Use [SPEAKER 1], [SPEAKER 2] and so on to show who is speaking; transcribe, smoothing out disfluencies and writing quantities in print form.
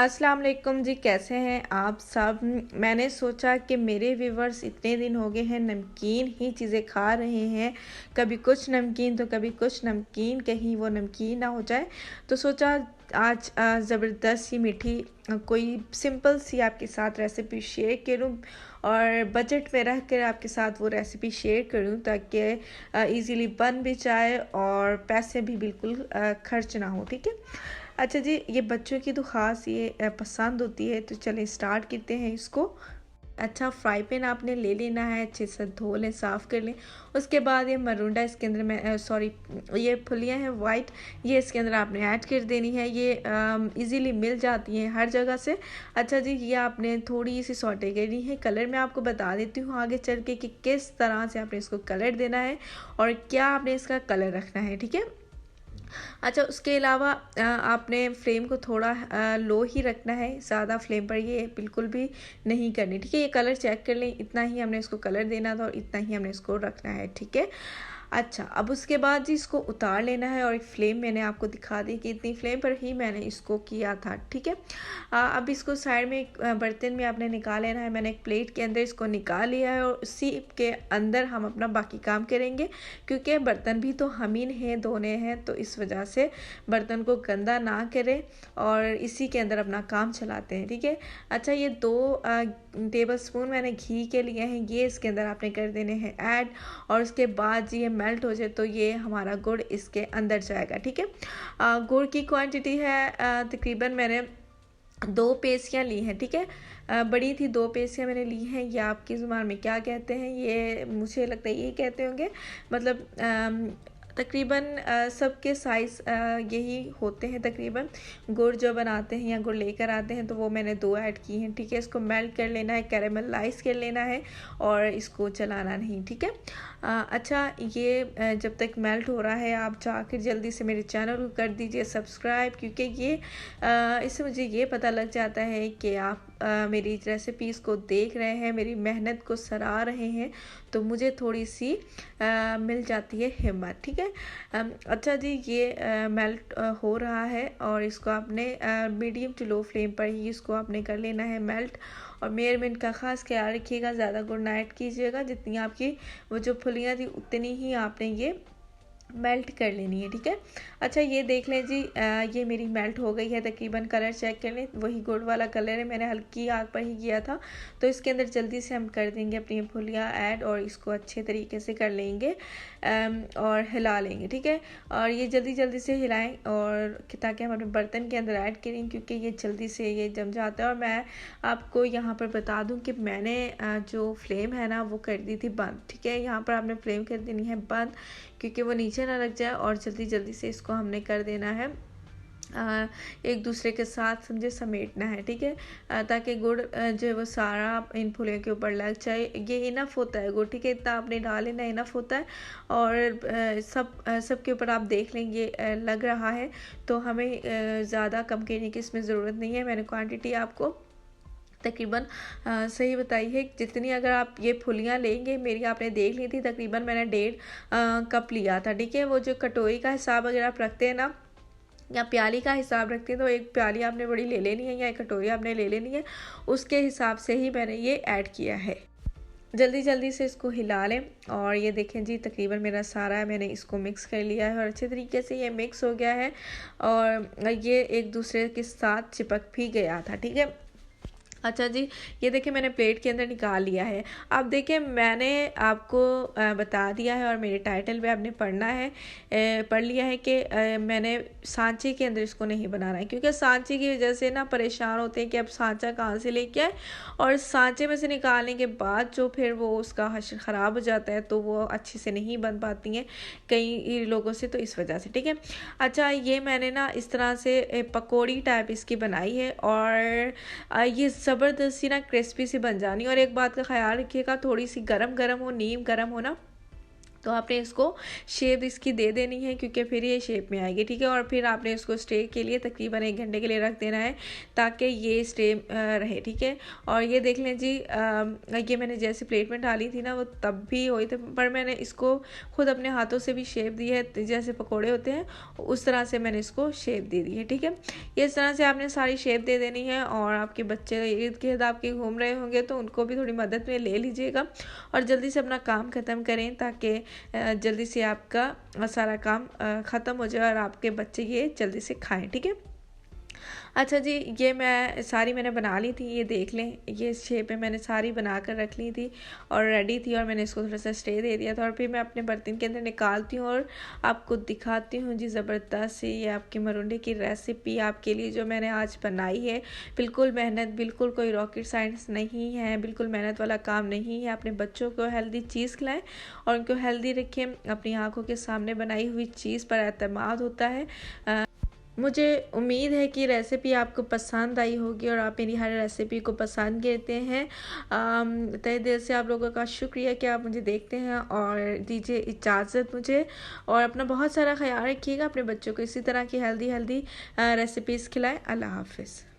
[SPEAKER 1] अस्सलाम वालेकुम जी, कैसे हैं आप सब। मैंने सोचा कि मेरे व्यूवर्स इतने दिन हो गए हैं नमकीन ही चीज़ें खा रहे हैं, कभी कुछ नमकीन तो कभी कुछ नमकीन, कहीं वो नमकीन ना हो जाए। तो सोचा आज ज़बरदस्त सी मीठी कोई सिंपल सी आपके साथ रेसिपी शेयर करूं और बजट में रह कर आपके साथ वो रेसिपी शेयर करूं ताकि इजीली बन भी जाए और पैसे भी बिल्कुल खर्च ना हो। ठीक है। अच्छा जी, ये बच्चों की तो ख़ास ये पसंद होती है, तो चलें स्टार्ट करते हैं इसको। अच्छा, फ्राई पैन आपने ले लेना है, अच्छे से धो लें, साफ़ कर लें। उसके बाद ये मरुंडा इसके अंदर में सॉरी ये फलियां हैं वाइट, ये इसके अंदर आपने ऐड कर देनी है। ये इजीली मिल जाती हैं हर जगह से। अच्छा जी, ये आपने थोड़ी सी सौटे करनी है। कलर मैं आपको बता देती हूँ आगे चल के कि किस तरह से आपने इसको कलर देना है और क्या आपने इसका कलर रखना है। ठीक है। अच्छा, उसके अलावा आपने फ्लेम को थोड़ा लो ही रखना है, ज़्यादा फ्लेम पर ये बिल्कुल भी नहीं करनी। ठीक है। ये कलर चेक कर लें, इतना ही हमने इसको कलर देना था और इतना ही हमने इसको रखना है। ठीक है। अच्छा, अब उसके बाद जी इसको उतार लेना है और एक फ्लेम मैंने आपको दिखा दी कि इतनी फ्लेम पर ही मैंने इसको किया था। ठीक है। अब इसको साइड में एक बर्तन में आपने निकाल लेना है। मैंने एक प्लेट के अंदर इसको निकाल लिया है और उसी के अंदर हम अपना बाकी काम करेंगे, क्योंकि बर्तन भी तो हम ही हैं धोने हैं, तो इस वजह से बर्तन को गंदा ना करें और इसी के अंदर अपना काम चलाते हैं। ठीक है। अच्छा, ये 2 टेबल स्पून मैंने घी के लिए हैं, ये इसके अंदर आपने कर देने हैं ऐड और उसके बाद जी ये मेल्ट हो जाए तो ये हमारा गुड़ इसके अंदर जाएगा। ठीक है। गुड़ की क्वांटिटी है तकरीबन मैंने 2 पेसियाँ ली हैं। ठीक है। बड़ी थी 2 पेसियाँ मैंने ली हैं। ये आपकी ज़ुबान में क्या कहते हैं, ये मुझे लगता है यही कहते होंगे। मतलब तकरीबन सबके साइज़ यही होते हैं तकरीबन। गुड़ जो बनाते हैं या गुड़ लेकर आते हैं तो वो मैंने 2 ऐड की हैं। ठीक है। इसको मेल्ट कर लेना है, कैरेमलाइज़ कर लेना है और इसको चलाना नहीं। ठीक है। अच्छा, ये जब तक मेल्ट हो रहा है आप जाकर जल्दी से मेरे चैनल को कर दीजिए सब्सक्राइब, क्योंकि ये इससे मुझे ये पता लग जाता है कि आप मेरी रेसिपीज़ को देख रहे हैं, मेरी मेहनत को सराह रहे हैं, तो मुझे थोड़ी सी मिल जाती है हिम्मत। ठीक है। अच्छा जी, ये मेल्ट हो रहा है और इसको आपने मीडियम टू लो फ्लेम पर ही इसको आपने कर लेना है मेल्ट। और मेजरमेंट का ख़ास ख्याल रखिएगा, ज़्यादा गुड़ ना ऐड कीजिएगा, जितनी आपकी वो जो फलियाँ थी उतनी ही आपने ये मेल्ट कर लेनी है। ठीक है। अच्छा, ये देख लें जी, ये मेरी मेल्ट हो गई है तकरीबन। कलर चेक कर लें, वही गुड़ वाला कलर है, मैंने हल्की आग पर ही किया था। तो इसके अंदर जल्दी से हम कर देंगे अपनी फुलियाँ ऐड और इसको अच्छे तरीके से कर लेंगे और हिला लेंगे। ठीक है। और ये जल्दी जल्दी से हिलाएं और ताकि हम अपने बर्तन के अंदर ऐड करें, क्योंकि ये जल्दी से ये जम जाता है। और मैं आपको यहाँ पर बता दूँ कि मैंने जो फ्लेम है ना वो कर दी थी बंद। ठीक है। यहाँ पर आपने फ्लेम कर देनी है बंद, क्योंकि वो नीचे ना लग जाए और जल्दी जल्दी से इसको हमने कर देना है एक दूसरे के साथ समझे समेटना है। ठीक है। ताकि गुड़ जो है वो सारा इन फुलियों के ऊपर लग जाए। ये इनफ होता है गुड़। ठीक है। इतना आपने डाल लेना, इनफ होता है। और सबके ऊपर आप देख लेंगे लग रहा है, तो हमें ज़्यादा कम करने की इसमें ज़रूरत नहीं है। मैंने क्वांटिटी आपको तकरीबन सही बताई है। जितनी अगर आप ये फुलियाँ लेंगे, मेरी आपने देख ली थी तकरीबन मैंने 1.5 कप लिया था। ठीक है। वो जो कटोरी का हिसाब अगर आप रखते हैं ना या प्याली का हिसाब रखते हैं, तो एक प्याली आपने बड़ी ले लेनी है या एक कटोरी आपने ले लेनी है, उसके हिसाब से ही मैंने ये ऐड किया है। जल्दी जल्दी से इसको हिला लें और ये देखें जी, तकरीबन मेरा सारा मैंने इसको मिक्स कर लिया है और अच्छे तरीके से ये मिक्स हो गया है और ये एक दूसरे के साथ चिपक भी गया था। ठीक है। अच्छा जी, ये देखिए मैंने प्लेट के अंदर निकाल लिया है। अब देखिए मैंने आपको बता दिया है और मेरे टाइटल पे आपने पढ़ना है पढ़ लिया है कि मैंने सांचे के अंदर इसको नहीं बनाना है, क्योंकि सांचे की वजह से ना परेशान होते हैं कि अब सांचा कहाँ से लेके आए, और सांचे में से निकालने के बाद जो फिर वो उसका हश्र ख़राब हो जाता है तो वो अच्छे से नहीं बन पाती हैं कई लोगों से, तो इस वजह से। ठीक है। अच्छा, ये मैंने ना इस तरह से पकौड़ी टाइप इसकी बनाई है और ये ज़बरदस्ती ना क्रिस्पी सी बन जानी। और एक बात का ख्याल रखिएगा, थोड़ी सी गरम गरम हो, नीम गरम हो ना, तो आपने इसको शेप इसकी दे देनी है, क्योंकि फिर ये शेप में आएगी, ठीक है। और फिर आपने इसको स्टे के लिए तकरीबन 1 घंटे के लिए रख देना है, ताकि ये स्टे रहे, ठीक है। और ये देख लें जी, ये मैंने जैसे प्लेट में डाली थी ना, वो तब भी हुई थी, पर मैंने इसको खुद अपने हाथों से भी शेप दी है, जैसे पकौड़े होते हैं उस तरह से मैंने इसको शेप दे दी है, ठीक है। इस तरह से आपने सारी शेप दे देनी है। और आपके बच्चे इर्द गिर्द आपके घूम रहे होंगे तो उनको भी थोड़ी मदद में ले लीजिएगा और जल्दी से अपना काम ख़त्म करें, ताकि जल्दी से आपका सारा काम ख़त्म हो जाए और आपके बच्चे ये जल्दी से खाएं, ठीक है। अच्छा जी, ये मैंने बना ली थी, ये देख लें, ये शेप में मैंने सारी बना कर रख ली थी और रेडी थी, और मैंने इसको थोड़ा सा स्टे दे दिया था। और फिर मैं अपने बर्तन के अंदर निकालती हूँ और आपको दिखाती हूँ जी। ज़बरदस्त सी ये आपकी मरुंडे की रेसिपी आपके लिए जो मैंने आज बनाई है। बिल्कुल मेहनत, बिल्कुल कोई रॉकेट साइंस नहीं है, बिल्कुल मेहनत वाला काम नहीं है। अपने बच्चों को हेल्दी चीज़ खिलाएं और उनको हेल्दी रखें। अपनी आँखों के सामने बनाई हुई चीज़ पर एतमाद होता है। मुझे उम्मीद है कि रेसिपी आपको पसंद आई होगी और आप मेरी हर रेसिपी को पसंद करते हैं। तहे दिल से आप लोगों का शुक्रिया कि आप मुझे देखते हैं, और दीजिए इजाज़त मुझे। और अपना बहुत सारा ख्याल रखिएगा, अपने बच्चों को इसी तरह की हेल्दी रेसिपीज़ खिलाएं। अल्लाह हाफ़िज़।